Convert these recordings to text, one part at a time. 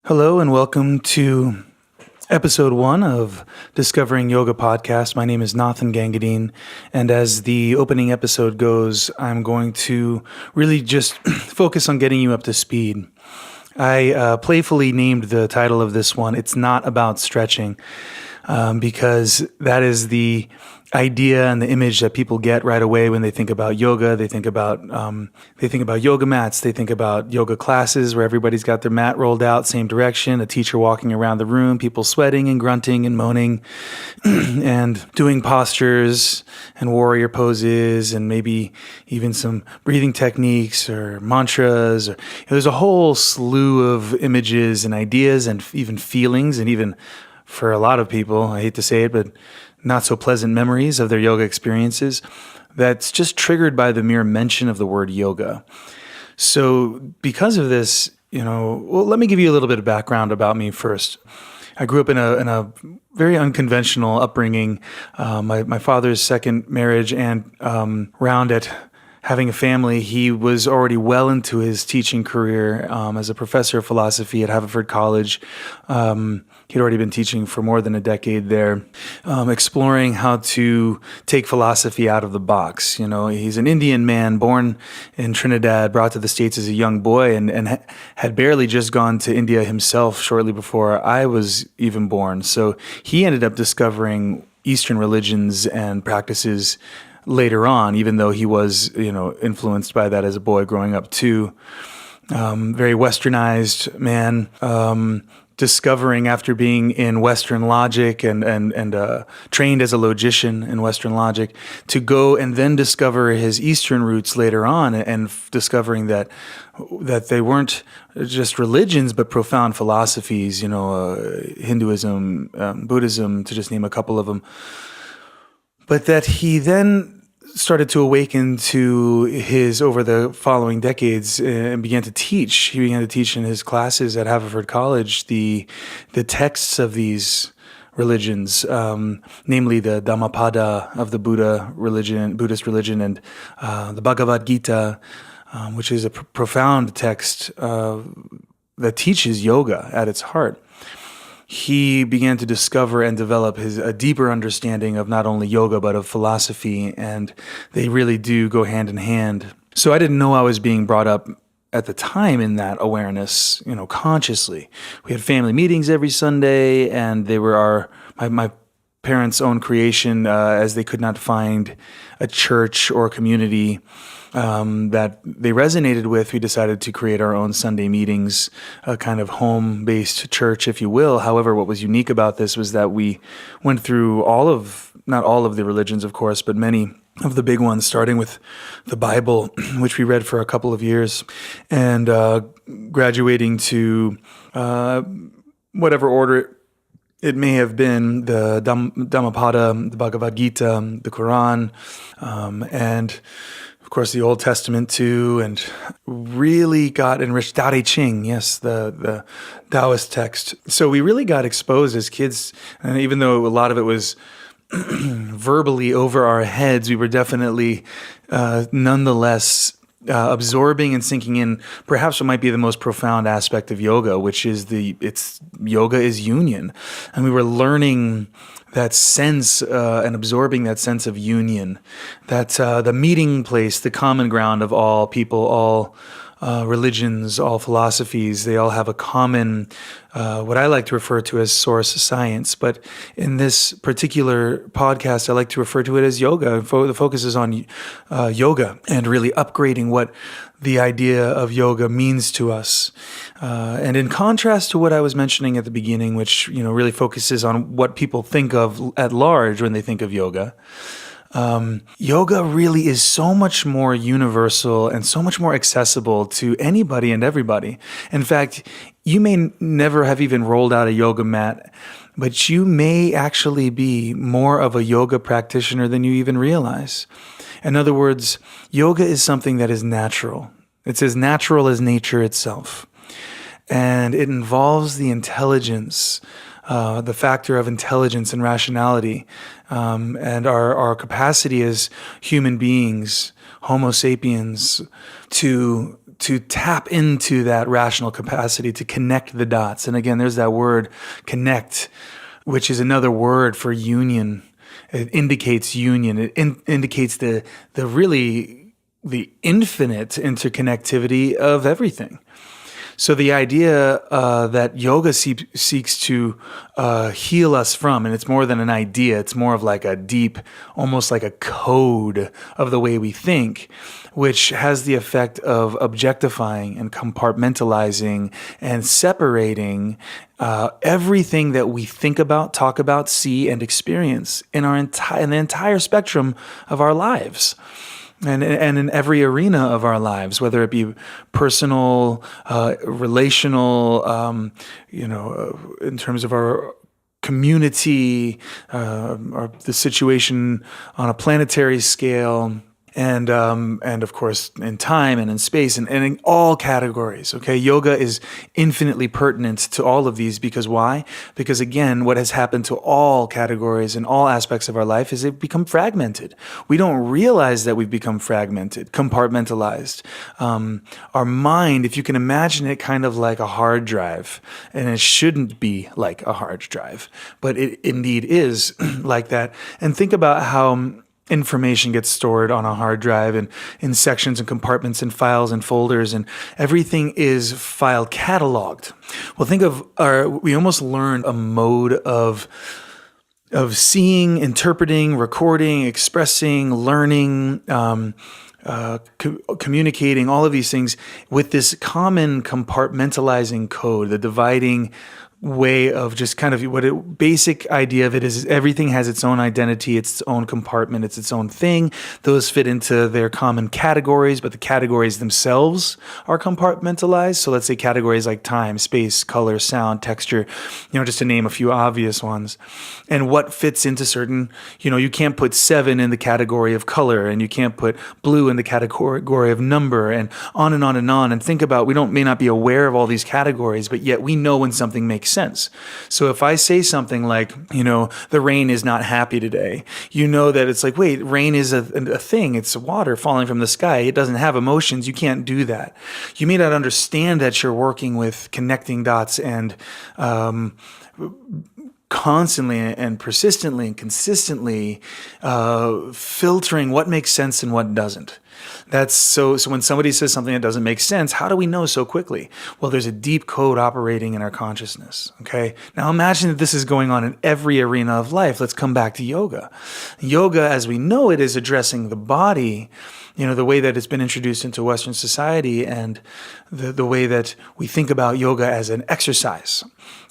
Hello and welcome to episode 1 of Discovering Yoga Podcast. My name is Näthan Gangadine, and as the opening episode goes, I'm going to really just focus on getting you up to speed. I playfully named the title of this one, It's Not About Stretching, because that is the idea and the image that people get right away when they think about yoga. They think about yoga mats. They think about yoga classes where everybody's got their mat rolled out, same direction, a teacher walking around the room, people sweating and grunting and moaning and doing postures and warrior poses and maybe even some breathing techniques or mantras. There's a whole slew of images and ideas and even feelings, and even for a lot of people, I hate to say it, but not so pleasant memories of their yoga experiences that's just triggered by the mere mention of the word yoga. So because of this, let me give you a little bit of background about me first. I grew up in a very unconventional upbringing. My father's second marriage and round at having a family, he was already well into his teaching career as a professor of philosophy at Haverford College. He'd already been teaching for more than a decade there, exploring how to take philosophy out of the box. He's an Indian man born in Trinidad, brought to the States as a young boy, and had barely just gone to India himself shortly before I was even born. So he ended up discovering Eastern religions and practices later on, even though he was, influenced by that as a boy growing up too. Very westernized man, discovering after being in Western logic and trained as a logician in Western logic, to go and then discover his Eastern roots later on, and discovering that they weren't just religions but profound philosophies, Hinduism, Buddhism, to just name a couple of them. But that he then started to awaken to over the following decades and began to teach. He began to teach in his classes at Haverford College the texts of these religions, namely the Dhammapada of the Buddhist religion, and the Bhagavad Gita, which is a profound text that teaches yoga at its heart. He began to discover and develop a deeper understanding of not only yoga, but of philosophy, and they really do go hand in hand. So I didn't know I was being brought up at the time in that awareness, consciously. We had family meetings every Sunday, and they were my parents' own creation, as they could not find a church or a community that they resonated with. We decided to create our own Sunday meetings, a kind of home-based church, if you will. However, what was unique about this was that we went through not all of the religions, of course, but many of the big ones, starting with the Bible, which we read for a couple of years, and graduating to whatever order it may have been, the Dhammapada, the Bhagavad Gita, the Quran, and of course the Old Testament too, and really got enriched. Tao Te Ching, yes, the Taoist text. So we really got exposed as kids, and even though a lot of it was verbally over our heads, we were definitely nonetheless absorbing and sinking in perhaps what might be the most profound aspect of yoga, which is yoga is union. And we were learning that sense and absorbing that sense of union, that the meeting place, the common ground of all people, all religions, all philosophies, they all have a common, what I like to refer to as source science. But in this particular podcast, I like to refer to it as yoga. The focus is on yoga and really upgrading what the idea of yoga means to us. And in contrast to what I was mentioning at the beginning, which really focuses on what people think of at large when they think of yoga, yoga really is so much more universal and so much more accessible to anybody and everybody. In fact, you may never have even rolled out a yoga mat, but you may actually be more of a yoga practitioner than you even realize. In other words, yoga is something that is natural. It's as natural as nature itself. And it involves the intelligence, the factor of intelligence and rationality, and our capacity as human beings, Homo sapiens, to to tap into that rational capacity to connect the dots. And again, there's that word connect, which is another word for union. It indicates union. It indicates the infinite interconnectivity of everything. So the idea that yoga seeks to heal us from, and it's more than an idea, it's more of like a deep, almost like a code of the way we think, which has the effect of objectifying and compartmentalizing and separating everything that we think about, talk about, see, and experience in the entire spectrum of our lives. And in every arena of our lives, whether it be personal, relational, in terms of our community, or the situation on a planetary scale, and of course in time and in space and in all categories. Okay, yoga is infinitely pertinent to all of these because why? Because again, what has happened to all categories and all aspects of our life is they've become fragmented. We don't realize that we've become fragmented, compartmentalized. Our mind, if you can imagine it kind of like a hard drive, and it shouldn't be like a hard drive, but it indeed is like that. And think about how information gets stored on a hard drive and in sections and compartments and files and folders, and everything is file cataloged. Well, think of we almost learned a mode of seeing, interpreting, recording, expressing, learning, communicating, all of these things with this common compartmentalizing code, the dividing way of just kind of basic idea of it is everything has its own identity, its own compartment, it's its own thing. Those fit into their common categories, but the categories themselves are compartmentalized. So let's say categories like time, space, color, sound, texture, just to name a few obvious ones. And what fits into certain, you can't put 7 in the category of color, and you can't put blue in the category of number, and on and on and on. And think about, we may not be aware of all these categories, but yet we know when something makes sense. So if I say something like, the rain is not happy today, that it's like, wait, rain is a thing. It's water falling from the sky. It doesn't have emotions. You can't do that. You may not understand that you're working with connecting dots and constantly and persistently and consistently filtering what makes sense and what doesn't. That's so when somebody says something that doesn't make sense, how do we know so quickly? Well, there's a deep code operating in our consciousness. Okay. Now imagine that this is going on in every arena of life. Let's come back to yoga. Yoga, as we know it, is addressing the body, the way that it's been introduced into Western society, and the way that we think about yoga as an exercise,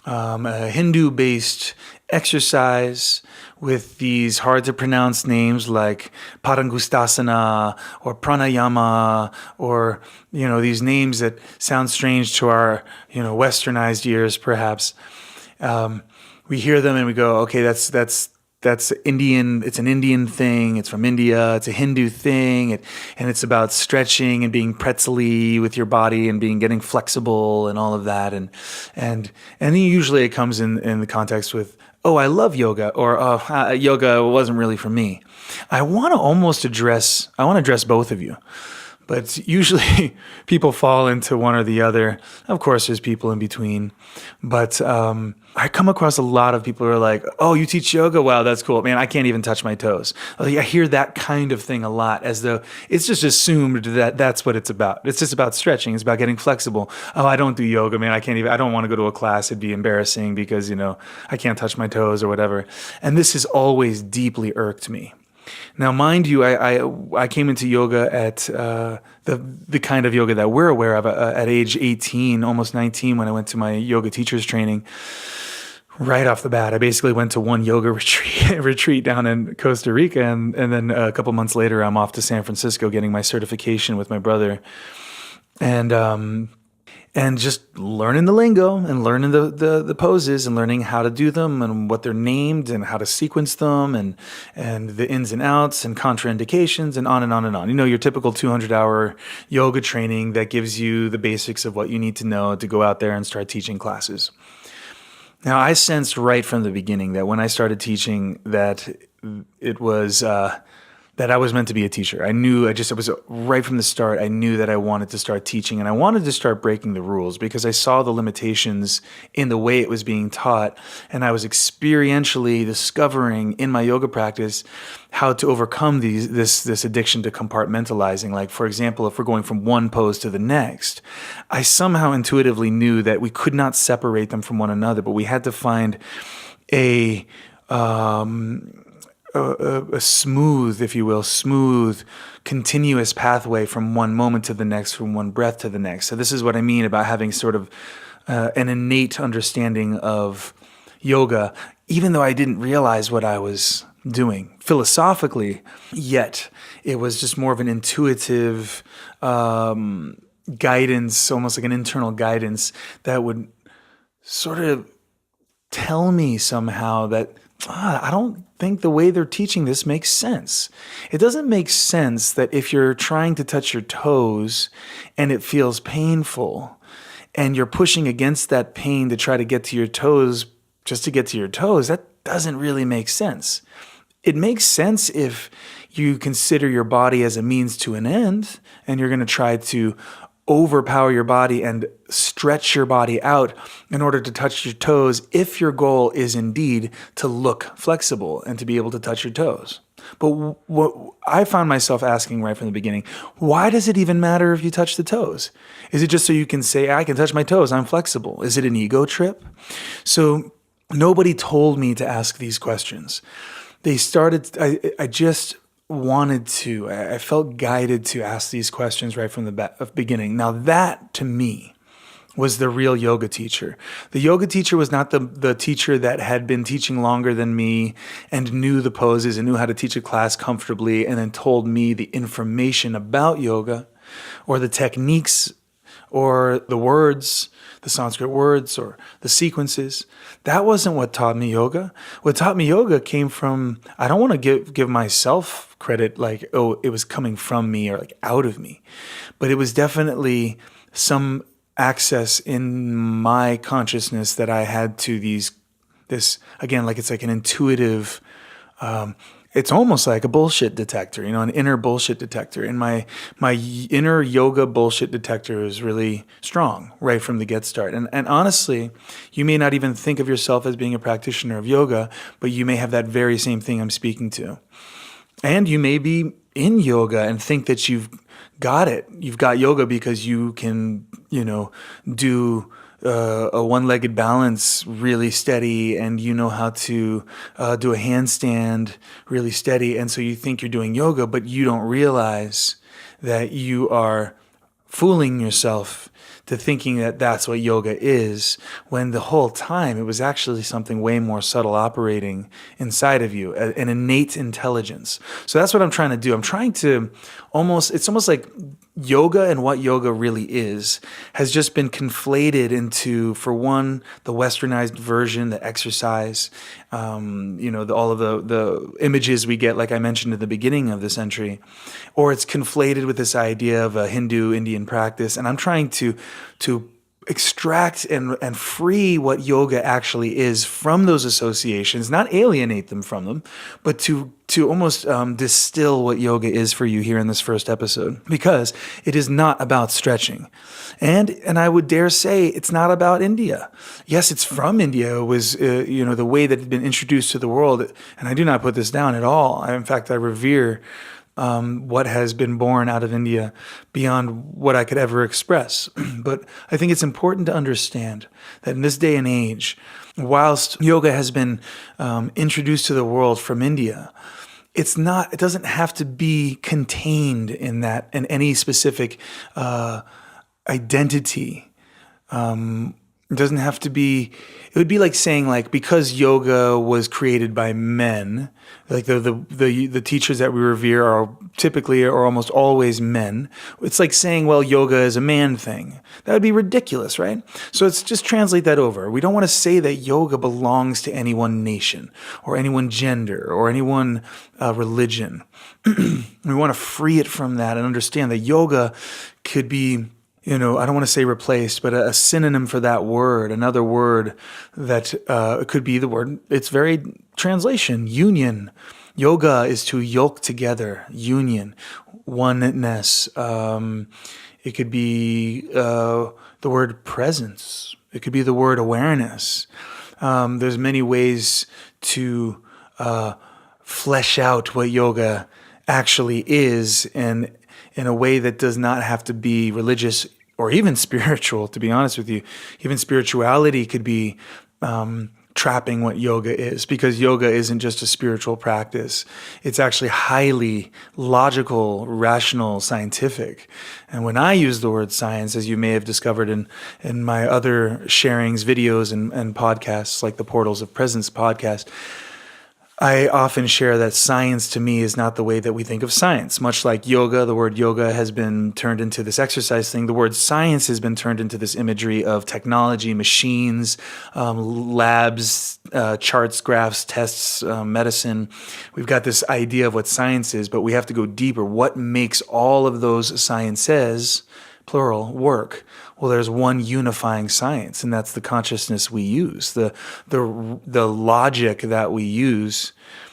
a Hindu-based exercise with these hard to pronounce names like Padangustasana or Pranayama, or these names that sound strange to our westernized ears perhaps. We hear them and we go, okay, that's Indian. It's an Indian thing. It's from India. It's a Hindu thing, and it's about stretching and being pretzel-y with your body and getting flexible and all of that. And usually it comes in the context with, oh, I love yoga, or yoga wasn't really for me. I want to address both of you. But usually people fall into one or the other. Of course, there's people in between. But I come across a lot of people who are like, oh, you teach yoga? Wow, that's cool. Man, I can't even touch my toes. I hear that kind of thing a lot, as though it's just assumed that that's what it's about. It's just about stretching. It's about getting flexible. Oh, I don't do yoga, man. I don't want to go to a class. It'd be embarrassing because, I can't touch my toes or whatever. And this has always deeply irked me. Now, mind you, I came into yoga at the kind of yoga that we're aware of at age 18, almost 19, when I went to my yoga teacher's training. Right off the bat, I basically went to one yoga retreat down in Costa Rica, and then a couple months later, I'm off to San Francisco getting my certification with my brother. And just learning the lingo and learning the poses and learning how to do them and what they're named and how to sequence them and the ins and outs and contraindications and on and on and on. Your typical 200-hour yoga training that gives you the basics of what you need to know to go out there and start teaching classes. Now, I sensed right from the beginning that when I started teaching that it was that I was meant to be a teacher. It was right from the start, I knew that I wanted to start teaching, and I wanted to start breaking the rules because I saw the limitations in the way it was being taught. And I was experientially discovering in my yoga practice how to overcome this addiction to compartmentalizing. Like, for example, if we're going from one pose to the next, I somehow intuitively knew that we could not separate them from one another, but we had to find a smooth, if you will, continuous pathway from one moment to the next, from one breath to the next. So this is what I mean about having sort of an innate understanding of yoga, even though I didn't realize what I was doing philosophically, yet it was just more of an intuitive guidance, almost like an internal guidance that would sort of tell me somehow that I don't think the way they're teaching this makes sense. It doesn't make sense that if you're trying to touch your toes and it feels painful and you're pushing against that pain to try to get to your toes, just to get to your toes, that doesn't really make sense. It makes sense if you consider your body as a means to an end and you're going to try to overpower your body and stretch your body out in order to touch your toes if your goal is indeed to look flexible and to be able to touch your toes. But what I found myself asking right from the beginning, why does it even matter if you touch the toes? Is it just so you can say, I can touch my toes, I'm flexible? Is it an ego trip? So nobody told me to ask these questions. I just wanted to. I felt guided to ask these questions right from the beginning. Now that, to me, was the real yoga teacher. The yoga teacher was not the teacher that had been teaching longer than me and knew the poses and knew how to teach a class comfortably and then told me the information about yoga or the techniques or the words, the Sanskrit words or the sequences. That wasn't what taught me yoga. What taught me yoga came from, I don't want to give myself credit like, oh, it was coming from me or like out of me. But it was definitely some access in my consciousness that I had to this, again, like it's like an intuitive, it's almost like a bullshit detector, an inner bullshit detector. And my inner yoga bullshit detector is really strong right from the get start. And honestly, you may not even think of yourself as being a practitioner of yoga, but you may have that very same thing I'm speaking to. And you may be in yoga and think that you've got it. You've got yoga because you can, do a one-legged balance really steady, and you know how to do a handstand really steady. And so you think you're doing yoga, but you don't realize that you are fooling yourself to thinking that that's what yoga is, when the whole time it was actually something way more subtle operating inside of you, an innate intelligence. So that's what I'm trying to do. I'm trying to it's almost like yoga and what yoga really is has just been conflated into, for one, the westernized version, the exercise, all of the images we get, like I mentioned at the beginning of this entry, or it's conflated with this idea of a Hindu Indian practice. And I'm trying to extract and free what yoga actually is from those associations, not alienate them from them, but to almost distill what yoga is for you here in this first episode, because it is not about stretching. And I would dare say it's not about India. Yes, it's from India. It was, the way that it had been introduced to the world. And I do not put this down at all. In fact, I revere what has been born out of India beyond what I could ever express. But I think it's important to understand that in this day and age, whilst yoga has been introduced to the world from India, it doesn't have to be contained in any specific identity. It doesn't have to be, it would be like saying, like, because yoga was created by men, like the teachers that we revere are typically or almost always men. It's like saying, well, yoga is a man thing. That would be ridiculous, right? So let's just translate that over. We don't want to say that yoga belongs to any one nation or any one gender or any one religion. We want to free it from that and understand that yoga could be, I don't want to say replaced, but a synonym for that word, another word that could be the word, its very translation, union, Yoga is to yoke together, union, oneness. It could be the word presence. It could be the word awareness. There's many ways to flesh out what yoga actually is, and in a way that does not have to be religious or even spiritual, to be honest with you. Even spirituality could be trapping what yoga is, because yoga isn't just a spiritual practice. It's actually highly logical, rational, scientific. And when I use the word science, as you may have discovered in my other sharings, videos, and podcasts, like the Portals of Presence podcast, I often share that science to me is not the way that we think of science. Much like yoga, the word yoga has been turned into this exercise thing. The word science has been turned into this imagery of technology, machines, labs, charts, graphs, tests, medicine. We've got this idea of what science is, but we have to go deeper. What makes all of those sciences, plural, work? Well, there's one unifying science, and that's the consciousness we use, the logic that we use,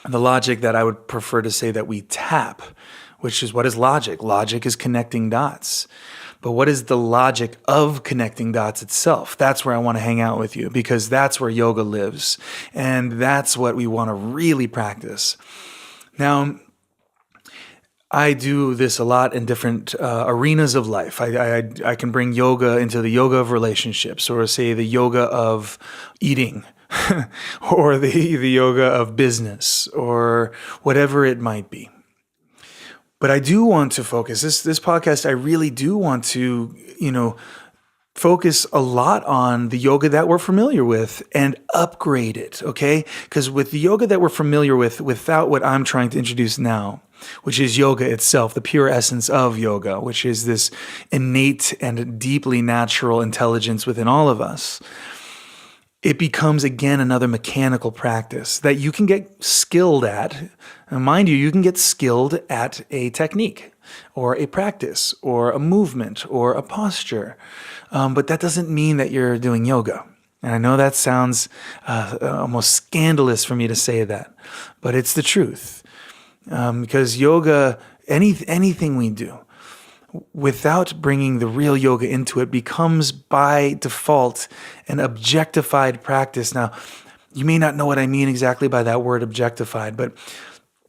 the logic that I would prefer to say that we tap, which is, what is logic? Logic is connecting dots. But what is the logic of connecting dots itself? That's where I want to hang out with you, because that's where yoga lives, and that's what we want to really practice. Now, I do this a lot in different arenas of life. I can bring yoga into the yoga of relationships, or say the yoga of eating, or the yoga of business, or whatever it might be. But I do want to focus this podcast. I really do want to, focus a lot on the yoga that we're familiar with and upgrade it, okay? Because with the yoga that we're familiar with, without what I'm trying to introduce now, which is yoga itself, the pure essence of yoga, which is this innate and deeply natural intelligence within all of us, it becomes, again, another mechanical practice that you can get skilled at. And mind you, you can get skilled at a technique or a practice or a movement or a posture. But that doesn't mean that you're doing yoga. And I know that sounds almost scandalous for me to say that, but it's the truth. Because yoga, anything we do, without bringing the real yoga into it, becomes by default an objectified practice. Now, you may not know what I mean exactly by that word objectified, but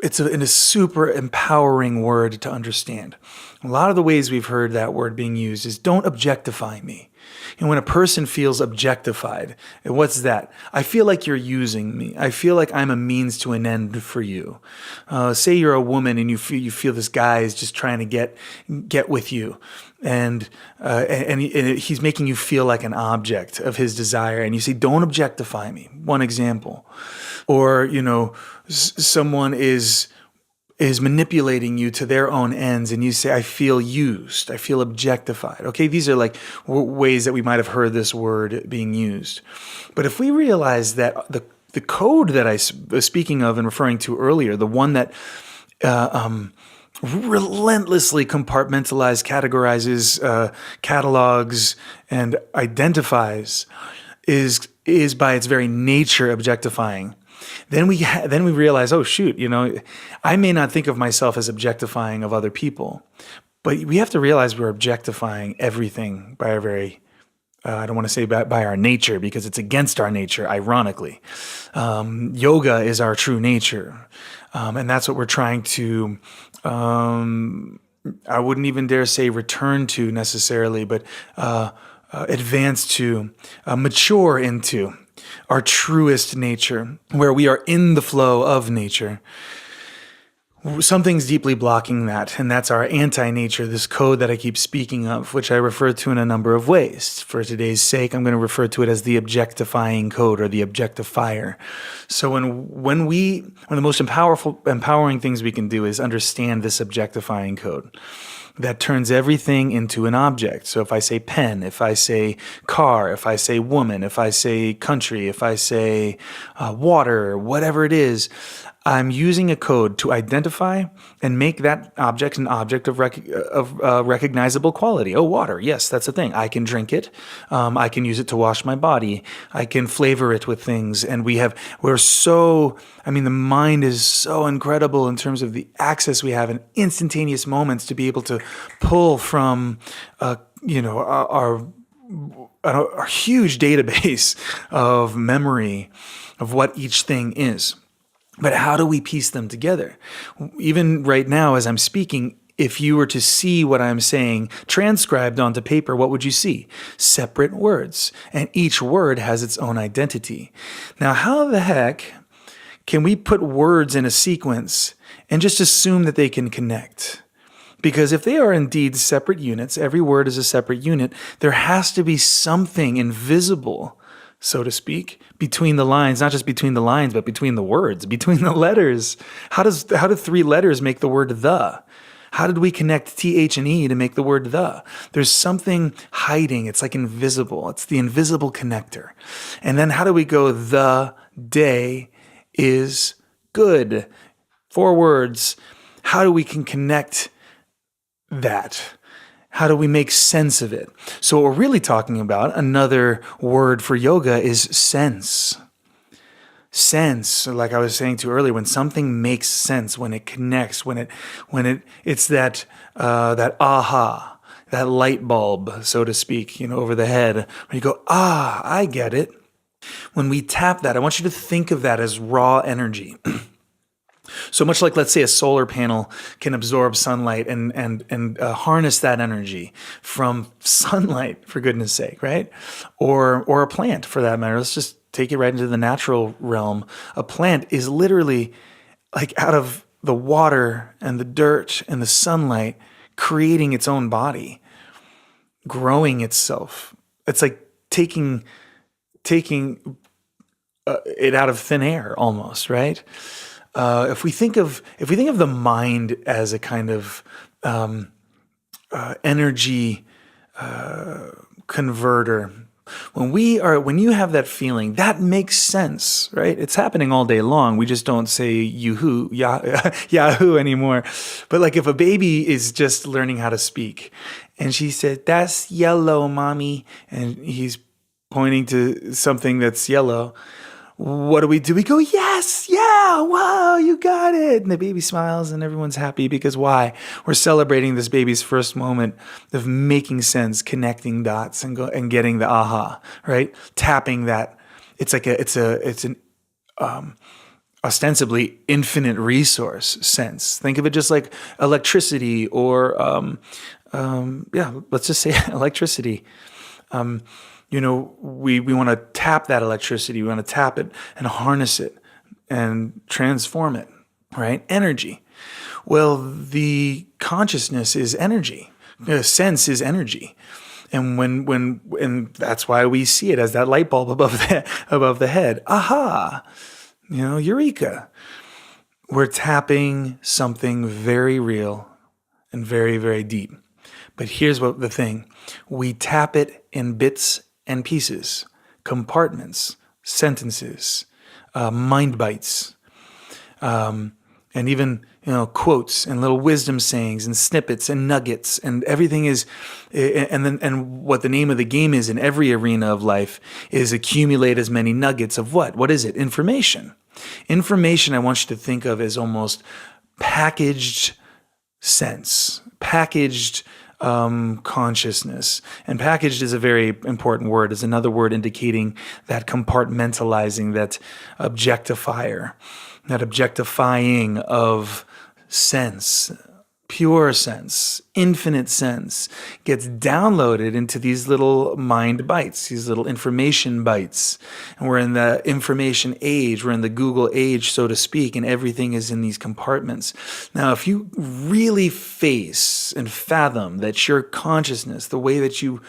it's a super empowering word to understand. A lot of the ways we've heard that word being used is, don't objectify me. And when a person feels objectified, what's that? I feel like you're using me. I feel like I'm a means to an end for you. Say you're a woman and you feel this guy is just trying to get with you, and he's making you feel like an object of his desire, and you say, don't objectify me. One example. Or, someone is manipulating you to their own ends, and you say, I feel used, I feel objectified. Okay, these are like ways that we might have heard this word being used. But if we realize that the code that I was speaking of and referring to earlier, the one that relentlessly compartmentalizes, categorizes, catalogs, and identifies, is by its very nature objectifying. Then we realize, oh shoot, I may not think of myself as objectifying of other people, but we have to realize we're objectifying everything by our very, I don't want to say by our nature, because it's against our nature, ironically. Yoga is our true nature, and that's what we're trying to, I wouldn't even dare say return to necessarily, but advance to, mature into our truest nature, where we are in the flow of nature. Something's deeply blocking that, and that's our anti-nature, this code that I keep speaking of, which I refer to in a number of ways. For today's sake, I'm going to refer to it as the objectifying code, or the objectifier. So when the most empowering things we can do is understand this objectifying code that turns everything into an object. So if I say pen, if I say car, if I say woman, if I say country, if I say water, whatever it is, I'm using a code to identify and make that object an object of recognizable quality. Oh, water. Yes, that's a thing. I can drink it. I can use it to wash my body. I can flavor it with things. And the mind is so incredible in terms of the access we have in instantaneous moments to be able to pull from, our huge database of memory of what each thing is. But how do we piece them together? Even right now, as I'm speaking, if you were to see what I'm saying transcribed onto paper, what would you see? Separate words. And each word has its own identity. Now, how the heck can we put words in a sequence and just assume that they can connect? Because if they are indeed separate units, every word is a separate unit, there has to be something invisible, so to speak, between the lines, not just between the lines, but between the words, between the letters. How do 3 letters make the word the? How did we connect TH and E to make the word the? There's something hiding. It's like invisible. It's the invisible connector. And then how do we go the day is good? 4 words. How do we can connect that? How do we make sense of it? So what we're really talking about, another word for yoga, is sense. Sense, like I was saying to you earlier, when something makes sense, when it connects, it's that aha, that light bulb, so to speak, over the head, when you go, I get it. When we tap that, I want you to think of that as raw energy. So much like, let's say, a solar panel can absorb sunlight and harness that energy from sunlight, for goodness sake, right? Or a plant, for that matter. Let's just take it right into the natural realm. A plant is literally like out of the water and the dirt and the sunlight, creating its own body, growing itself. It's like taking it out of thin air, almost, right? If we think of the mind as a kind of energy converter, when you have that feeling, that makes sense, right? It's happening all day long. We just don't say Yahoo anymore. But like if a baby is just learning how to speak, and she said, "That's yellow, mommy," and he's pointing to something that's yellow. What do? We go, yes, yeah, wow, you got it. And the baby smiles and everyone's happy because why? We're celebrating this baby's first moment of making sense, connecting dots and getting the aha, right? Tapping that. It's an ostensibly infinite resource sense. Think of it just like electricity or, let's just say electricity. We want to tap that electricity. We want to tap it and harness it and transform it, right? Energy. Well, the consciousness is energy. The sense is energy. And and that's why we see it as that light bulb above the head. Aha! Eureka. We're tapping something very real and very, very deep. But here's the thing. We tap it in bits and pieces, compartments, sentences, mind bites, and even quotes and little wisdom sayings and snippets and nuggets, and everything is. And what the name of the game is in every arena of life is accumulate as many nuggets of what? What is it? Information. Information I want you to think of as almost packaged sense, packaged consciousness. And packaged is a very important word. It's another word indicating that compartmentalizing, that objectifier, that objectifying of sense, pure sense, infinite sense, gets downloaded into these little mind bites, these little information bites. And we're in the information age, we're in the Google age, so to speak, and everything is in these compartments. Now, if you really face and fathom that your consciousness, the way that you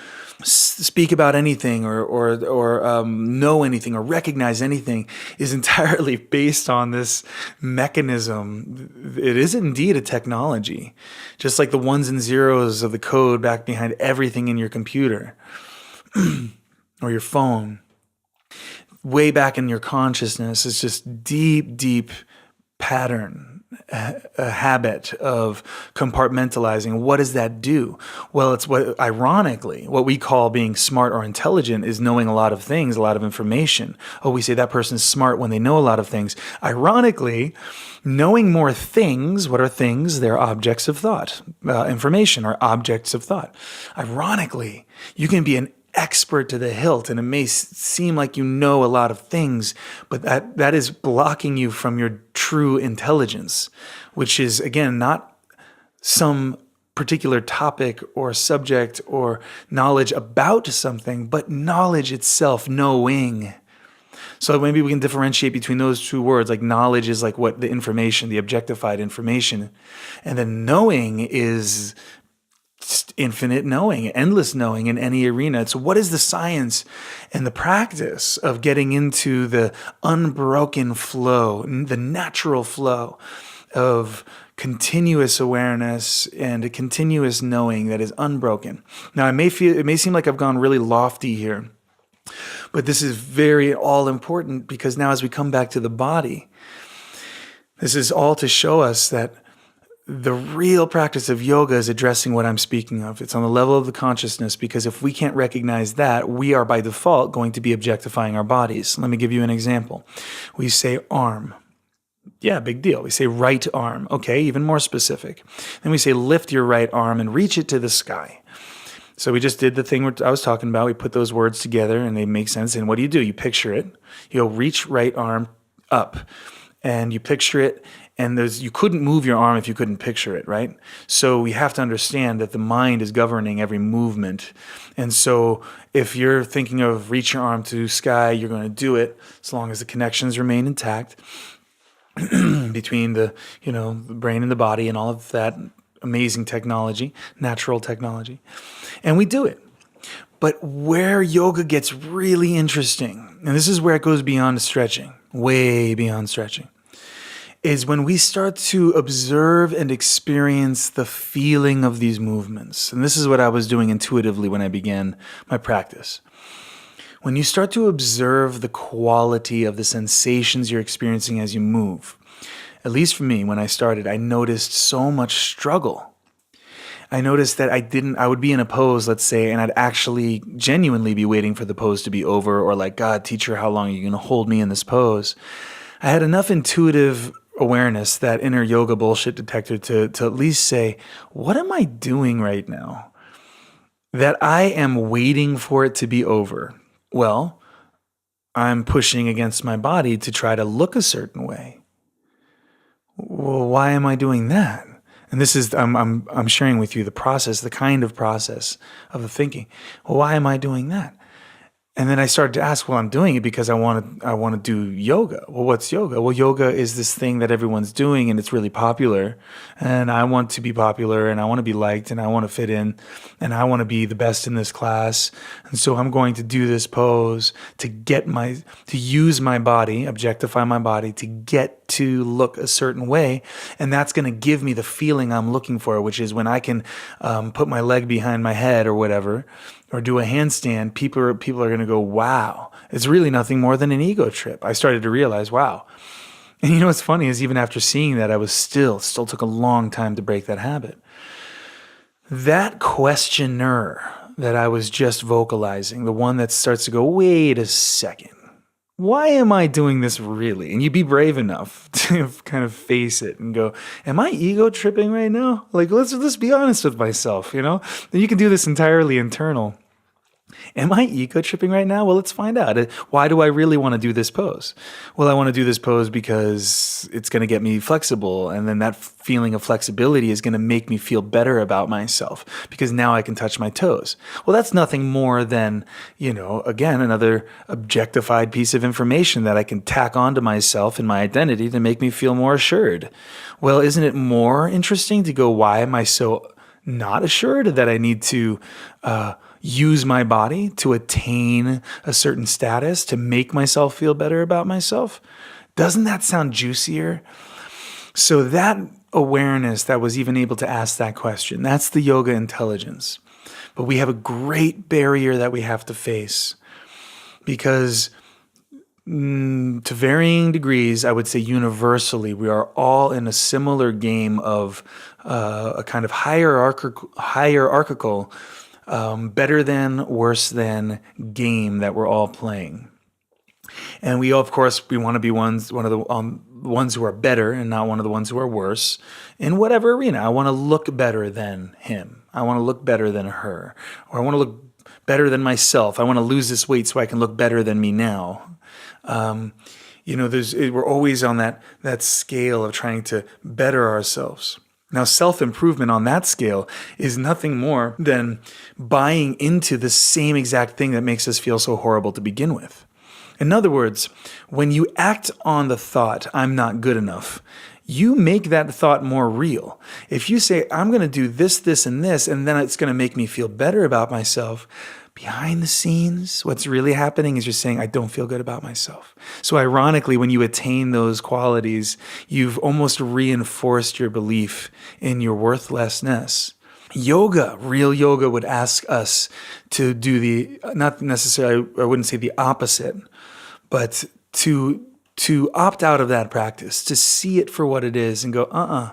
speak about anything or know anything or recognize anything is entirely based on this mechanism, it is indeed a technology. Just like the ones and zeros of the code back behind everything in your computer or your phone. Way back in your consciousness is just deep, deep pattern, a habit of compartmentalizing. What does that do? Well, it's ironically, what we call being smart or intelligent is knowing a lot of things, a lot of information. Oh, we say that person's smart when they know a lot of things. Ironically, knowing more things, what are things? They're objects of thought. Information are objects of thought. Ironically, you can be an expert to the hilt, and it may seem like you know a lot of things, but that is blocking you from your true intelligence, which is, again, not some particular topic or subject or knowledge about something, but knowledge itself, knowing. So maybe we can differentiate between those two words. Like knowledge is like what the information, the objectified information, and then knowing is infinite knowing, endless knowing in any arena. So what is the science and the practice of getting into the unbroken flow, the natural flow of continuous awareness and a continuous knowing that is unbroken? Now, it may seem like I've gone really lofty here, but this is very all important, because now as we come back to the body, this is all to show us that the real practice of yoga is addressing what I'm speaking of. It's on the level of the consciousness, because if we can't recognize that, we are by default going to be objectifying our bodies. Let me give you an example. We say arm. Yeah, big deal. We say right arm. Okay, even more specific. Then we say lift your right arm and reach it to the sky. So we just did the thing I was talking about. We put those words together and they make sense. And what do? You picture it. You go reach right arm up, and you picture it. And you couldn't move your arm if you couldn't picture it, right? So we have to understand that the mind is governing every movement. And so if you're thinking of reach your arm to sky, you're going to do it as long as the connections remain intact between the brain and the body and all of that amazing technology, natural technology. And we do it. But where yoga gets really interesting, and this is where it goes beyond stretching, way beyond stretching, is when we start to observe and experience the feeling of these movements. And this is what I was doing intuitively when I began my practice. When you start to observe the quality of the sensations you're experiencing as you move, at least for me, when I started, I noticed so much struggle. I noticed that I would be in a pose, let's say, and I'd actually genuinely be waiting for the pose to be over, or like, God, teacher, how long are you going to hold me in this pose? I had enough intuitive awareness, that inner yoga bullshit detector, to at least say, what am I doing right now that I am waiting for it to be over? Well, I'm pushing against my body to try to look a certain way. Well, why am I doing that? And this is, I'm sharing with you the process, the kind of process of the thinking. Well, why am I doing that? And then I started to ask, well, I'm doing it because I want to do yoga. Well, what's yoga? Well, yoga is this thing that everyone's doing and it's really popular. And I want to be popular and I want to be liked and I want to fit in and I want to be the best in this class. And so I'm going to do this pose to use my body, objectify my body, to get to look a certain way. And that's going to give me the feeling I'm looking for, which is when I can put my leg behind my head or whatever, or do a handstand, people are going to go, wow, it's really nothing more than an ego trip. I started to realize, wow. And you know what's funny is even after seeing that, I was still took a long time to break that habit. That questioner that I was just vocalizing, the one that starts to go, wait a second, why am I doing this really? And you be brave enough to kind of face it and go, am I ego tripping right now? Like, let's be honest with myself, Then you can do this entirely internal. Am I ego tripping right now? Well, let's find out. Why do I really want to do this pose? Well, I want to do this pose because it's going to get me flexible. And then that feeling of flexibility is going to make me feel better about myself because now I can touch my toes. Well, that's nothing more than, again, another objectified piece of information that I can tack onto myself and my identity to make me feel more assured. Well, isn't it more interesting to go, why am I so not assured that I need to use my body to attain a certain status, to make myself feel better about myself? Doesn't that sound juicier? So that awareness that was even able to ask that question, that's the yoga intelligence. But we have a great barrier that we have to face, because To varying degrees, I would say universally, we are all in a similar game of a kind of hierarchical, better than, worse than game that we're all playing. And we, of course, we want to be one of the ones who are better and not one of the ones who are worse in whatever arena. I want to look better than him. I want to look better than her. Or I want to look better than myself. I want to lose this weight so I can look better than me now. We're always on that scale of trying to better ourselves. Now, self-improvement on that scale is nothing more than buying into the same exact thing that makes us feel so horrible to begin with. In other words, when you act on the thought, I'm not good enough, you make that thought more real. If you say, I'm going to do this, this, and this, and then it's going to make me feel better about myself, behind the scenes, what's really happening is you're saying, I don't feel good about myself. So ironically, when you attain those qualities, you've almost reinforced your belief in your worthlessness. Real yoga would ask us to do not necessarily, I wouldn't say the opposite, but to opt out of that practice, to see it for what it is and go,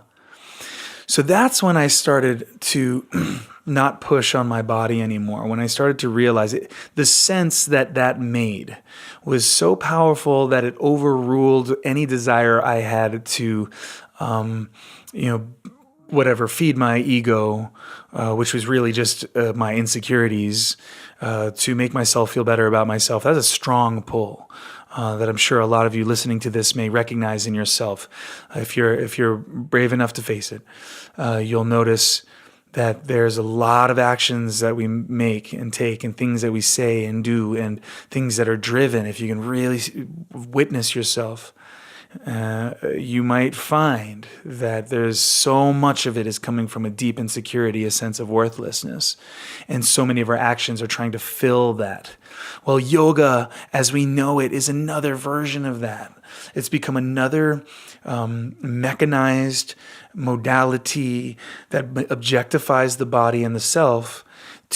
So that's when I started to not push on my body anymore. When I started to realize it, the sense that made was so powerful that it overruled any desire I had to, feed my ego, which was really just my insecurities, to make myself feel better about myself. That's a strong pull that I'm sure a lot of you listening to this may recognize in yourself. If you're brave enough to face it, you'll notice that there's a lot of actions that we make and take and things that we say and do and things that are driven. If you can really witness yourself, you might find that there's so much of it is coming from a deep insecurity, a sense of worthlessness. And so many of our actions are trying to fill that. Well, yoga, as we know it, is another version of that. It's become another mechanized modality that objectifies the body and the self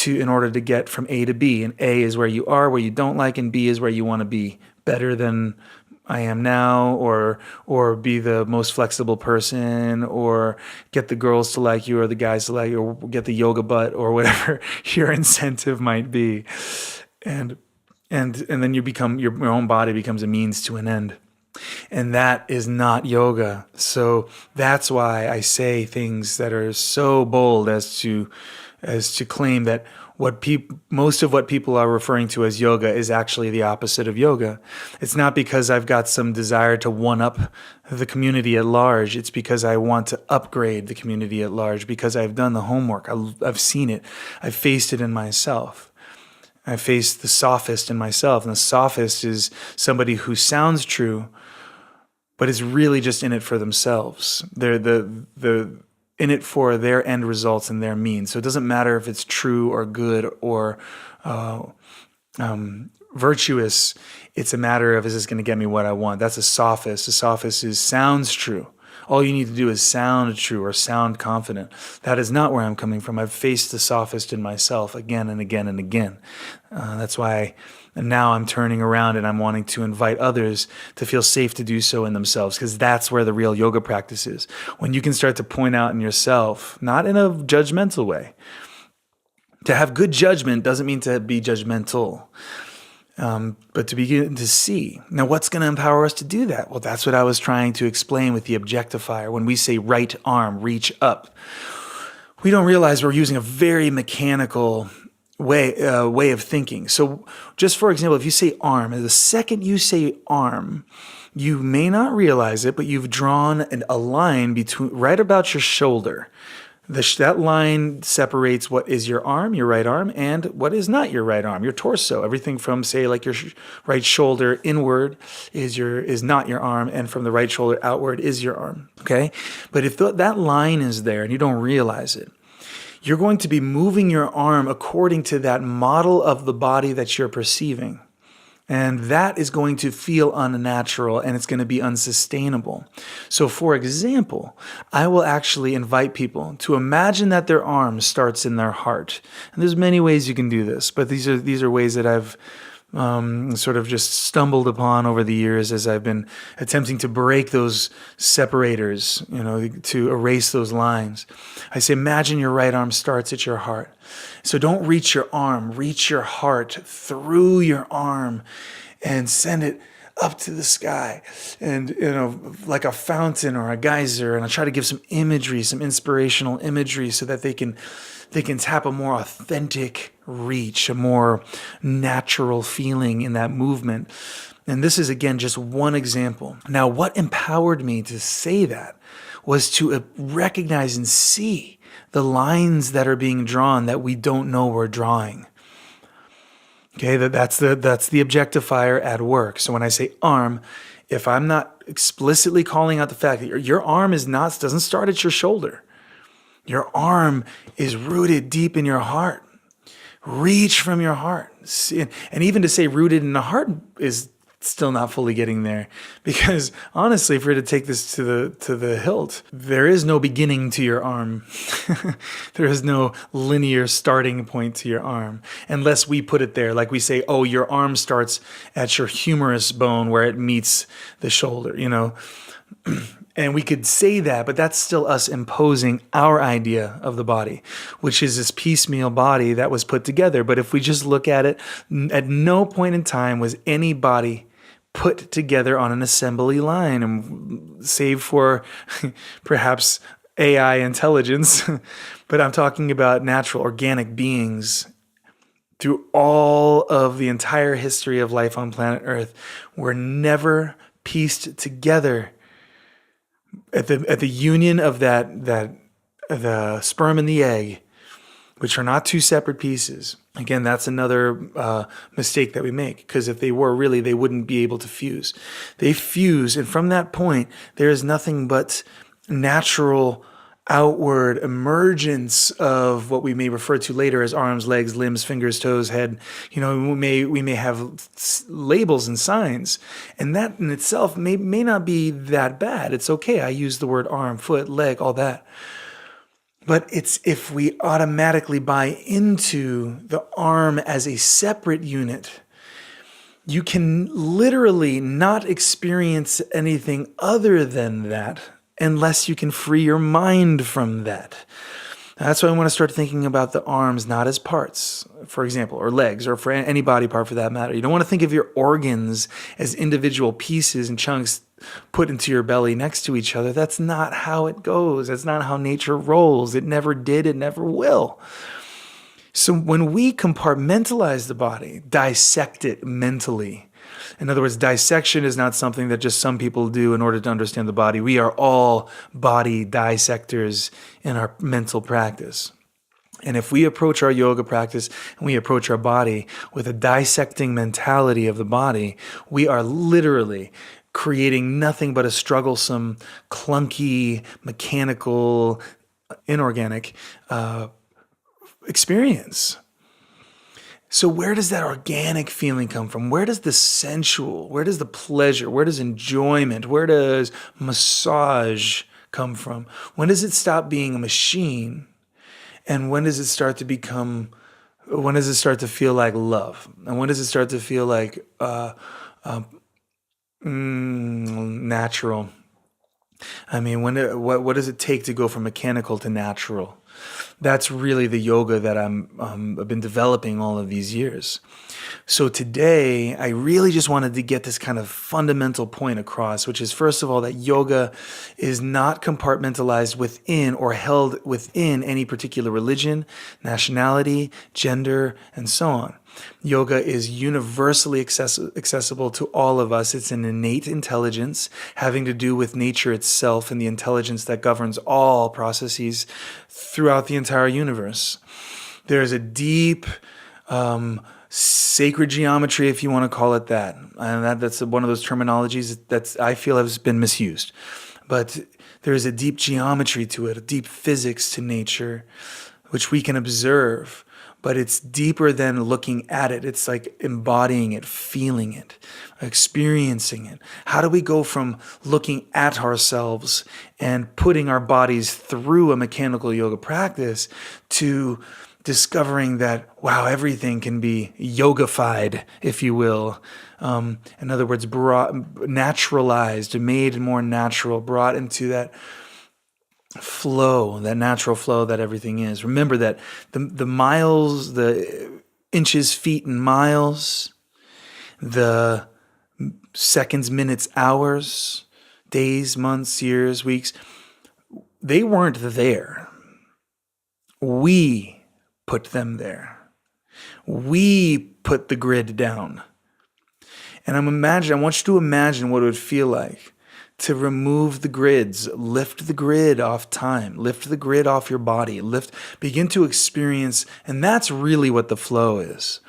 in order to get from A to B. And A is where you are, where you don't like, and B is where you want to be better than I am now, or be the most flexible person, or get the girls to like you, or the guys to like you, or get the yoga butt, or whatever your incentive might be. And then your own body becomes a means to an end. And that is not yoga. So that's why I say things that are so bold as to claim that most of what people are referring to as yoga is actually the opposite of yoga. It's not because I've got some desire to one-up the community at large. It's because I want to upgrade the community at large, because I've done the homework. I've seen it. I've faced it in myself. I faced the sophist in myself. And the sophist is somebody who sounds true, but is really just in it for themselves. They're in it for their end results and their means. So it doesn't matter if it's true or good or virtuous. It's a matter of, is this going to get me what I want? That's a sophist. A sophist sounds true. All you need to do is sound true or sound confident. That is not where I'm coming from. I've faced the sophist in myself again and again and again. That's why now I'm turning around and I'm wanting to invite others to feel safe to do so in themselves, because that's where the real yoga practice is. When you can start to point out in yourself, not in a judgmental way. To have good judgment doesn't mean to be judgmental. But to begin to see. Now, what's going to empower us to do that? Well, that's what I was trying to explain with the objectifier. When we say right arm, reach up, we don't realize we're using a very mechanical way of thinking. So just for example, if you say arm, the second you say arm, you may not realize it, but you've drawn a line right about your shoulder. That line separates what is your arm, your right arm, and what is not your right arm, your torso. Everything from, say, like your right shoulder inward is not your arm, and from the right shoulder outward is your arm. Okay, but if that line is there and you don't realize it, you're going to be moving your arm according to that model of the body that you're perceiving. And that is going to feel unnatural and it's going to be unsustainable. So for example, I will actually invite people to imagine that their arm starts in their heart. And there's many ways you can do this, but these are ways that I've sort of just stumbled upon over the years as I've been attempting to break those separators, to erase those lines. I say, imagine your right arm starts at your heart. So don't reach your arm, reach your heart through your arm and send it up to the sky, and like a fountain or a geyser. And I try to give some imagery, some inspirational imagery, so that they can tap a more authentic reach, a more natural feeling in that movement. And this is, again, just one example. Now, what empowered me to say that was to recognize and see the lines that are being drawn that we don't know we're drawing. Okay, that's the objectifier at work. So when I say arm, if I'm not explicitly calling out the fact that your arm doesn't start at your shoulder. Your arm is rooted deep in your heart. Reach from your heart. And even to say rooted in the heart is still not fully getting there. Because honestly, if we were to take this to the hilt, there is no beginning to your arm. There is no linear starting point to your arm. Unless we put it there, like we say, oh, your arm starts at your humerus bone where it meets the shoulder, And we could say that, but that's still us imposing our idea of the body, which is this piecemeal body that was put together. But if we just look at it, at no point in time was any body put together on an assembly line, and save for perhaps AI intelligence. But I'm talking about natural organic beings through all of the entire history of life on planet Earth were never pieced together at the union of the sperm and the egg, which are not two separate pieces. Again, that's another mistake that we make, because if they were really, they wouldn't be able to fuse. They fuse, and from that point, there is nothing but natural outward emergence of what we may refer to later as arms, legs, limbs, fingers, toes, head. We may have labels and signs, and that in itself may not be that bad. It's okay. I use the word arm, foot, leg, all that. But it's if we automatically buy into the arm as a separate unit, you can literally not experience anything other than that unless you can free your mind from that. That's why I want to start thinking about the arms not as parts, for example, or legs, or for any body part for that matter. You don't want to think of your organs as individual pieces and chunks put into your belly next to each other. That's not how it goes. That's not how nature rolls. It never did. It never will. So when we compartmentalize the body, dissect it mentally. In other words, dissection is not something that just some people do in order to understand the body. We are all body dissectors in our mental practice. And if we approach our yoga practice and we approach our body with a dissecting mentality of the body, we are literally creating nothing but a strugglesome, clunky, mechanical, inorganic experience. So where does that organic feeling come from? Where does the sensual, where does the pleasure, where does enjoyment, where does massage come from? When does it stop being a machine? And when does it start to feel like love? And when does it start to feel like natural? I mean, what does it take to go from mechanical to natural? That's really the yoga that I've been developing all of these years. So today, I really just wanted to get this kind of fundamental point across, which is, first of all, that yoga is not compartmentalized within or held within any particular religion, nationality, gender, and so on. Yoga is universally accessible to all of us. It's an innate intelligence having to do with nature itself and the intelligence that governs all processes throughout the entire universe. There's a deep sacred geometry, if you want to call it that. And that's one of those terminologies that I feel has been misused. But there is a deep geometry to it, a deep physics to nature, which we can observe. But it's deeper than looking at it. It's like embodying it, feeling it, experiencing it. How do we go from looking at ourselves and putting our bodies through a mechanical yoga practice to discovering that, wow, everything can be yogified, if you will. In other words, naturalized, made more natural, brought into that flow, that natural flow that everything is. Remember that the miles, the inches, feet, and miles, the seconds, minutes, hours, days, months, years, weeks, they weren't there. We put them there. We put the grid down. And I want you to imagine what it would feel like to remove the grids, lift the grid off time, lift the grid off your body, begin to experience, and that's really what the flow is.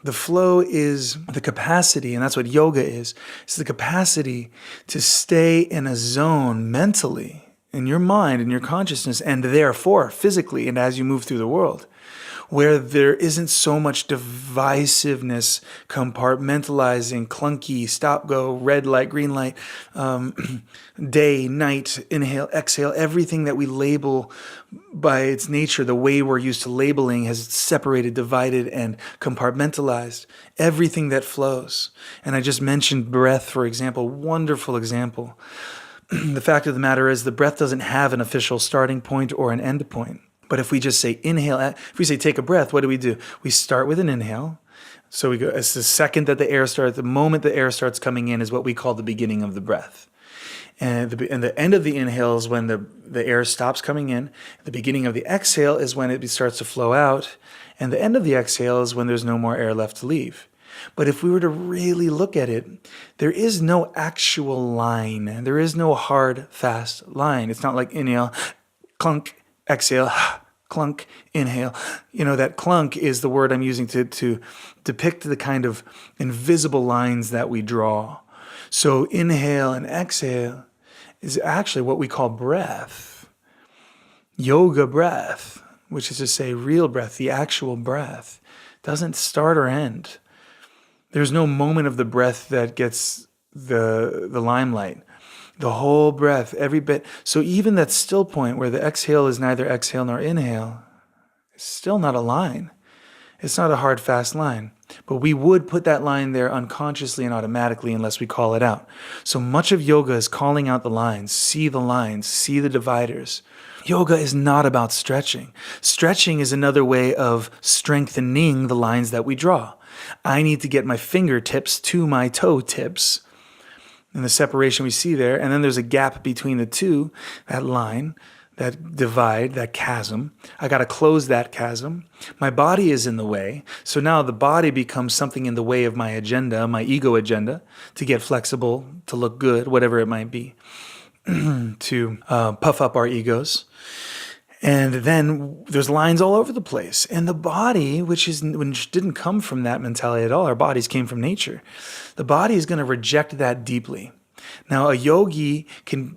The flow is the capacity, and that's what yoga is. It's the capacity to stay in a zone mentally, in your mind, in your consciousness, and therefore physically, and as you move through the world, where there isn't so much divisiveness, compartmentalizing, clunky, stop, go, red light, green light, day, night, inhale, exhale, everything that we label by its nature, the way we're used to labeling has separated, divided, and compartmentalized everything that flows. And I just mentioned breath, for example, wonderful example. The fact of the matter is the breath doesn't have an official starting point or an end point. But if we just say inhale, if we say take a breath, what do? We start with an inhale. So we go, it's the second that the air starts, the moment the air starts coming in is what we call the beginning of the breath. And the end of the inhale is when the air stops coming in. The beginning of the exhale is when it starts to flow out. And the end of the exhale is when there's no more air left to leave. But if we were to really look at it, there is no actual line. There is no hard, fast line. It's not like inhale, clunk, exhale, clunk, inhale. That clunk is the word I'm using to depict the kind of invisible lines that we draw. So inhale and exhale is actually what we call breath. Yoga breath, which is to say real breath, the actual breath, doesn't start or end. There's no moment of the breath that gets the limelight. The whole breath, every bit. So even that still point where the exhale is neither exhale nor inhale, it's still not a line. It's not a hard, fast line. But we would put that line there unconsciously and automatically unless we call it out. So much of yoga is calling out the lines, see the dividers. Yoga is not about stretching. Stretching is another way of strengthening the lines that we draw. I need to get my fingertips to my toe tips, and the separation we see there, and then there's a gap between the two, that line, that divide, that chasm. I got to close that chasm. My body is in the way, so now the body becomes something in the way of my agenda, my ego agenda, to get flexible, to look good, whatever it might be, to puff up our egos. And then there's lines all over the place. And the body, which didn't come from that mentality at all, our bodies came from nature. The body is going to reject that deeply. Now, a yogi can,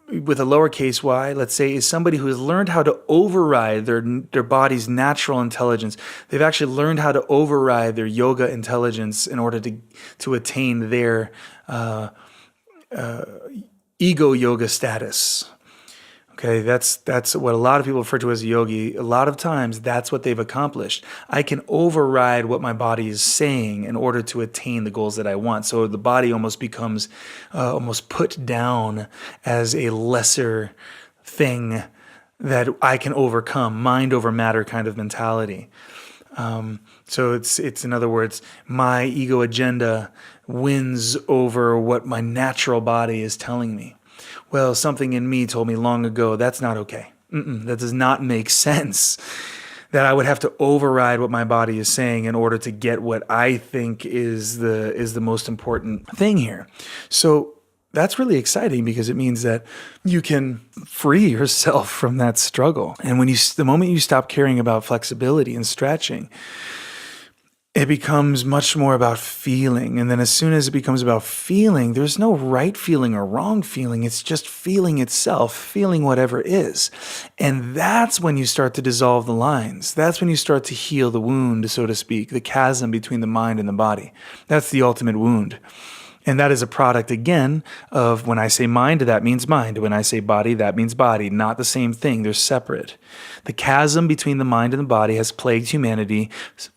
with a lowercase y, let's say, is somebody who has learned how to override their body's natural intelligence. They've actually learned how to override their yoga intelligence in order to attain their ego yoga status. Okay, that's what a lot of people refer to as a yogi. A lot of times, that's what they've accomplished. I can override what my body is saying in order to attain the goals that I want. So the body almost becomes almost put down as a lesser thing that I can overcome, mind over matter kind of mentality. So it's in other words, my ego agenda wins over what my natural body is telling me. Well, something in me told me long ago, that's not okay. That does not make sense. That I would have to override what my body is saying in order to get what I think is the most important thing here. So that's really exciting because it means that you can free yourself from that struggle. And the moment you stop caring about flexibility and stretching, it becomes much more about feeling. And then as soon as it becomes about feeling, there's no right feeling or wrong feeling. It's just feeling itself, feeling whatever is. And that's when you start to dissolve the lines. That's when you start to heal the wound, so to speak, the chasm between the mind and the body. That's the ultimate wound. And that is a product, again, of when I say mind, that means mind. When I say body, that means body. Not the same thing. They're separate. The chasm between the mind and the body has plagued humanity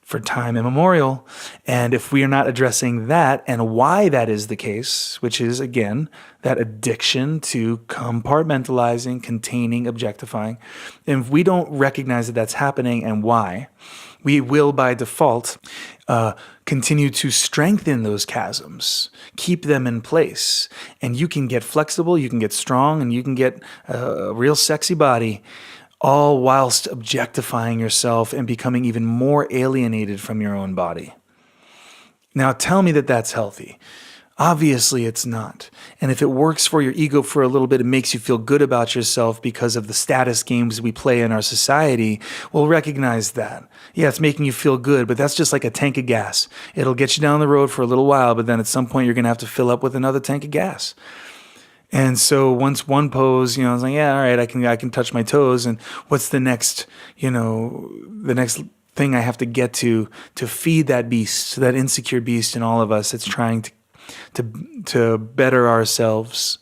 for time immemorial. And if we are not addressing that and why that is the case, which is, again, that addiction to compartmentalizing, containing, objectifying, and if we don't recognize that that's happening and why, we will, by default, continue to strengthen those chasms, keep them in place. And you can get flexible, you can get strong, and you can get a real sexy body, all whilst objectifying yourself and becoming even more alienated from your own body. Now, tell me that that's healthy. Obviously, it's not. And if it works for your ego for a little bit, it makes you feel good about yourself because of the status games we play in our society, well, recognize that. Yeah, it's making you feel good, but that's just like a tank of gas. It'll get you down the road for a little while, but then at some point you're going to have to fill up with another tank of gas. And so once one pose, I was like, yeah, all right, I can touch my toes. And what's the next, the next thing I have to get to feed that beast, that insecure beast in all of us that's trying to better ourselves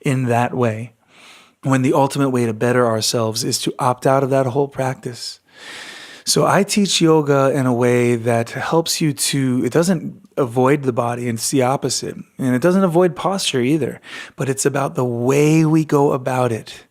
in that way, when the ultimate way to better ourselves is to opt out of that whole practice. So I teach yoga in a way that helps you it doesn't avoid the body, and it's the opposite. And it doesn't avoid posture either, but it's about the way we go about it.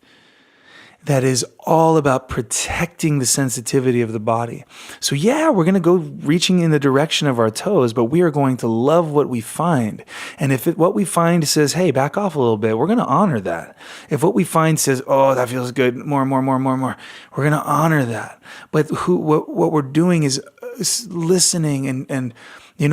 That is all about protecting the sensitivity of the body. So yeah, we're going to go reaching in the direction of our toes, but we are going to love what we find. And if what we find says, hey, back off a little bit, we're going to honor that. If what we find says, oh, that feels good, more, we're going to honor that. But what we're doing is listening and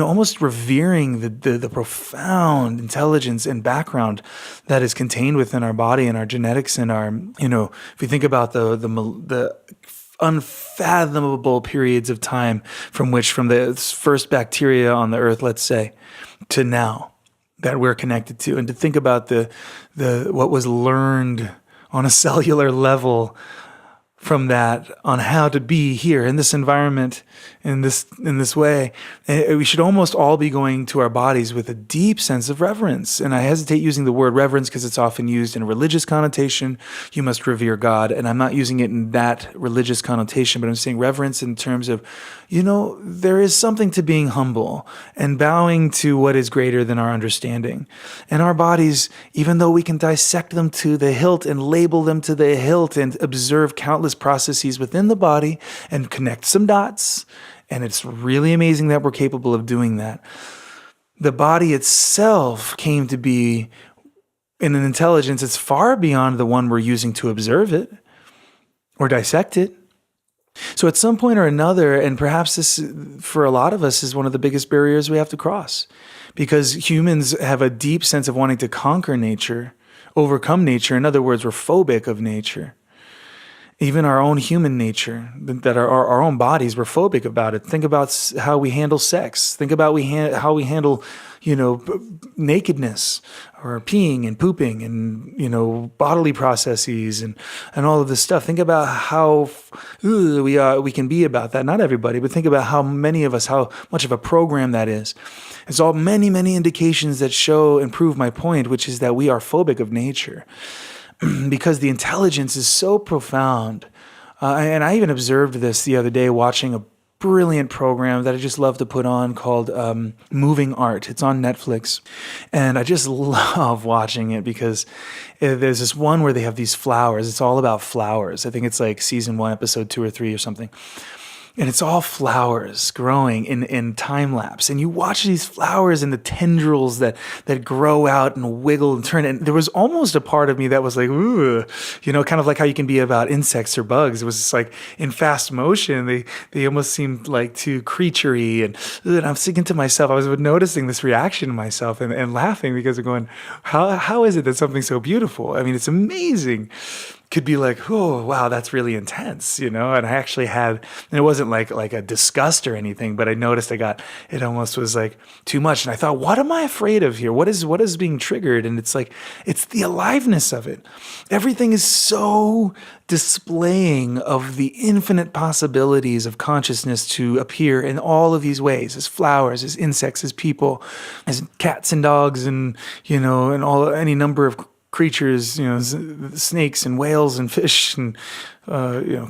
almost revering the profound intelligence and background that is contained within our body and our genetics and our, if you think about the unfathomable periods of time from the first bacteria on the earth, let's say, to now that we're connected to, and to think about the what was learned on a cellular level from that on how to be here in this environment, in this way. And we should almost all be going to our bodies with a deep sense of reverence. And I hesitate using the word reverence because it's often used in a religious connotation. You must revere God. And I'm not using it in that religious connotation, but I'm saying reverence in terms of, there is something to being humble and bowing to what is greater than our understanding. And our bodies, even though we can dissect them to the hilt and label them to the hilt and observe countless processes within the body and connect some dots, and it's really amazing that we're capable of doing that. The body itself came to be in an intelligence that's far beyond the one we're using to observe it or dissect it. So at some point or another, and perhaps this for a lot of us is one of the biggest barriers we have to cross, because humans have a deep sense of wanting to conquer nature, overcome nature. In other words, we're phobic of nature. Even our own human nature, that our own bodies, we're phobic about it. Think about how we handle sex. Think about how we handle, nakedness or peeing and pooping and, bodily processes and all of this stuff. Think about how we can be about that. Not everybody, but think about how many of us, how much of a program that is. It's all many, many indications that show and prove my point, which is that we are phobic of nature. Because the intelligence is so profound. And I even observed this the other day watching a brilliant program that I just love to put on called Moving Art. It's on Netflix. And I just love watching it because there's this one where they have these flowers. It's all about flowers. I think it's like season 1, episode 2 or 3 or something. And it's all flowers growing in time lapse. And you watch these flowers and the tendrils that grow out and wiggle and turn. And there was almost a part of me that was like, ooh, kind of like how you can be about insects or bugs. It was just like in fast motion. They almost seemed like too creaturey. And I'm thinking to myself, I was noticing this reaction in myself and laughing because I'm going, how is it that something so beautiful? I mean, it's amazing. could be like, oh, wow, that's really intense, And I actually had, and it wasn't like a disgust or anything, but I noticed it almost was like too much. And I thought, what am I afraid of here? What is being triggered? And it's like, it's the aliveness of it. Everything is so displaying of the infinite possibilities of consciousness to appear in all of these ways, as flowers, as insects, as people, as cats and dogs, and, and any number of creatures, snakes and whales and fish and,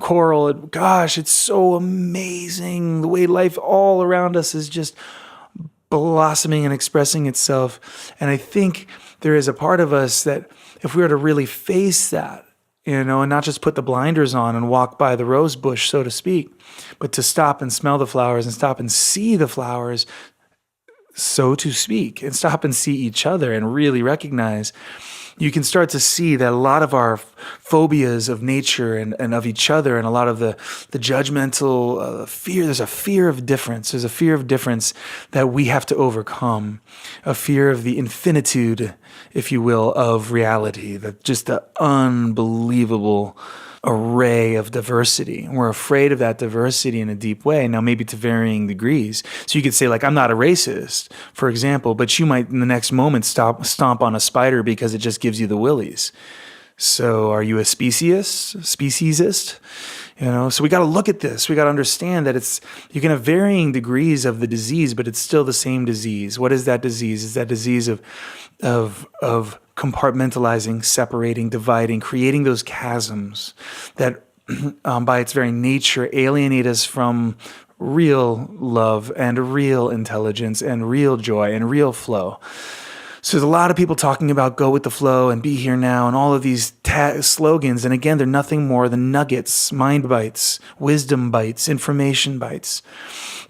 coral. Gosh, it's so amazing the way life all around us is just blossoming and expressing itself. And I think there is a part of us that if we were to really face that, and not just put the blinders on and walk by the rose bush, so to speak, but to stop and smell the flowers and stop and see the flowers, so to speak, and stop and see each other and really recognize, you can start to see that a lot of our phobias of nature and of each other, and a lot of the judgmental fear, there's a fear of difference. There's a fear of difference that we have to overcome, a fear of the infinitude, if you will, of reality, just the unbelievable array of diversity. We're afraid of that diversity in a deep way. Now, maybe to varying degrees. So you could say, like, I'm not a racist, for example, but you might in the next moment stomp on a spider because it just gives you the willies. So are you a speciesist? So we got to look at this. We got to understand that you can have varying degrees of the disease, but it's still the same disease. What is that disease? It's that disease of compartmentalizing, separating, dividing, creating those chasms that by its very nature alienate us from real love and real intelligence and real joy and real flow. So there's a lot of people talking about go with the flow and be here now and all of these slogans. And again, they're nothing more than nuggets, mind bites, wisdom bites, information bites.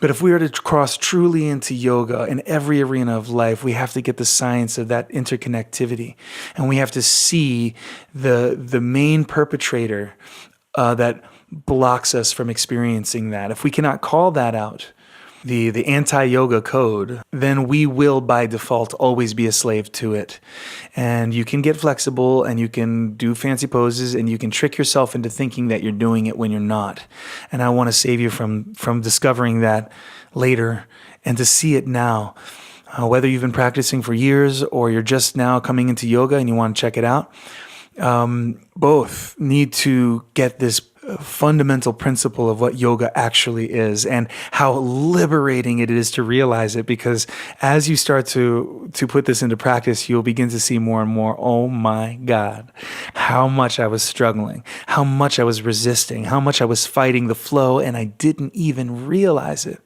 But if we are to cross truly into yoga in every arena of life, we have to get the science of that interconnectivity. And we have to see the main perpetrator that blocks us from experiencing that. If we cannot call that out, the anti-yoga code, then we will by default always be a slave to it. And you can get flexible and you can do fancy poses and you can trick yourself into thinking that you're doing it when you're not. And I want to save you from discovering that later and to see it now. Whether you've been practicing for years or you're just now coming into yoga and you want to check it out, both need to get this fundamental principle of what yoga actually is and how liberating it is to realize it, because as you start to put this into practice, you'll begin to see more and more, oh my God, how much I was struggling, how much I was resisting, how much I was fighting the flow, and I didn't even realize it.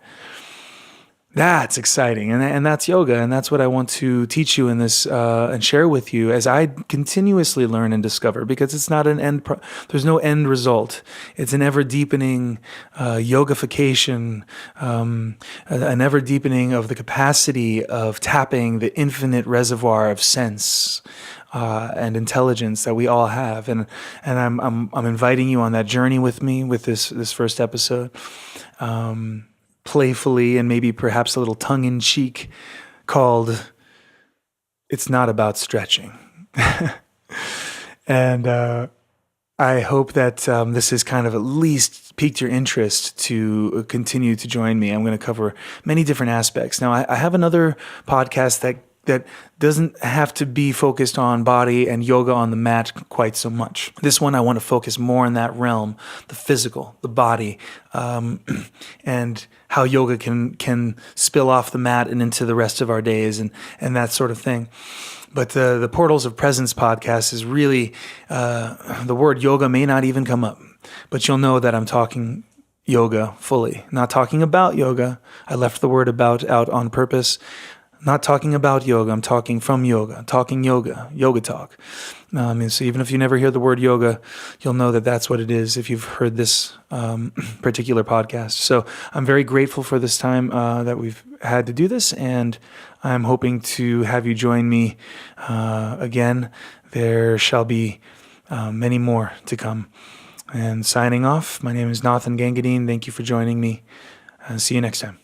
That's exciting, and that's yoga, and that's what I want to teach you in this and share with you as I continuously learn and discover, because it's not an end. There's no end result. It's an ever deepening yogification, an ever deepening of the capacity of tapping the infinite reservoir of sense and intelligence that we all have, and I'm inviting you on that journey with me with this first episode. Playfully and maybe perhaps a little tongue-in-cheek, called It's Not About Stretching. And I hope that this has kind of at least piqued your interest to continue to join me. I'm going to cover many different aspects. Now, I have another podcast that doesn't have to be focused on body and yoga on the mat quite so much. This one, I want to focus more in that realm, the physical, the body, and how yoga can spill off the mat and into the rest of our days and that sort of thing. But the Portals of Presence podcast is really, the word yoga may not even come up, but you'll know that I'm talking yoga fully, not talking about yoga. I left the word about out on purpose. Not talking about yoga, I'm talking from yoga, I'm talking yoga talk. So even if you never hear the word yoga, you'll know that that's what it is if you've heard this particular podcast. So I'm very grateful for this time that we've had to do this, and I'm hoping to have you join me again. There shall be many more to come. And signing off, my name is Näthan. Thank you for joining me. See you next time.